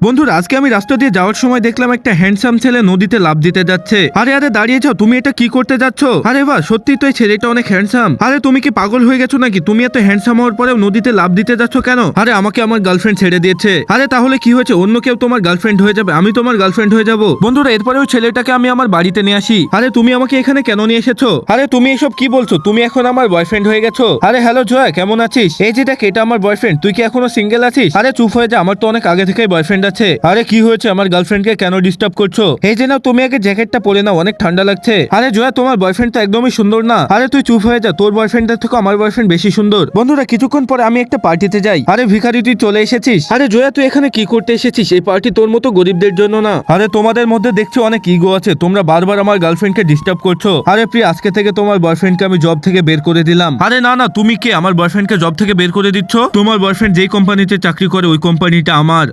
বন্ধুরা আজকে আমি রাস্তা দিয়ে যাওয়ার সময় দেখলাম একটা হ্যান্ডসাম ছেলে নদীতে লাফ দিতে যাচ্ছে। আরে আরে দাঁড়িয়ে যাও, তুমি এটা কি করতে যাচ্ছ? আরে বাহ, সত্যি তো এই ছেলেটা অনেক হ্যান্ডসাম। আরে তুমি কি পাগল হয়ে গেছো নাকি? তুমি এত হ্যান্ডসাম হওয়ার পরেও নদীতে লাফ দিতে যাচ্ছ কেন? আরে আমাকে আমার গার্লফ্রেন্ড ছেড়ে দিয়েছে। আরে তাহলে কি হয়েছে? অন্য কেউ তোমার গার্লফ্রেন্ড হয়ে যাবে, আমি তোমার গার্লফ্রেন্ড হয়ে যাবো। বন্ধুরা এরপরে ওই ছেলেটাকে আমি আমার বাড়িতে নিয়ে আসি। আরে তুমি আমাকে এখানে কেন নিয়ে এসেছো? আরে তুমি এসব কি বলছো? তুমি এখন আমার বয়ফ্রেন্ড হয়ে গেছো। আরে হ্যালো জয়া, কেমন আছিস? এই যে দেখ, এটা আমার বয়ফ্রেন্ড। তুই কি এখনো সিঙ্গেল আছিস? আরে চুপ হয়ে যা, আমার তো অনেক আগে থেকেই বয়ফ্রেন্ড আছে। আরে কি হয়েছে? আমার গার্লফ্রেন্ডকে কেন ডিস্টার্ব করছো? এই যে নাও, তুমি আগে জ্যাকেটটা পরে নাও, অনেক ঠান্ডা লাগছে। আরে জয়া, তোমার বয়ফ্রেন্ড তো একদমই সুন্দর না। আরে তুই চুপ হয়ে যা, তোর বয়ফ্রেন্ডের থেকে আমার বয়ফ্রেন্ড বেশি সুন্দর। বন্ধুরা কিছুক্ষণ পরে আমি একটা পার্টিতে যাই। আরে ভিখারি, তুই চলে এসেছিস? আরে জয়া, তুই এখানে কি করতে এসেছিস? এই পার্টি তোর মতো গরিবদের জন্য না। আরে তোমাদের মধ্যে দেখছি অনেক ইগো আছে, তোমরা বারবার আমার গার্লফ্রেন্ডকে ডিস্টার্ব করছো। আরে প্রিয়, আজকে থেকে তোমার বয়ফ্রেন্ডকে আমি জব থেকে বের করে দিলাম। আরে না না, তুমি কে আমার বয়ফ্রেন্ডকে জব থেকে বের করে দিচ্ছ? তোমার বয়ফ্রেন্ড যেই কোম্পানিতে চাকরি করে ওই কোম্পানিটা আমার।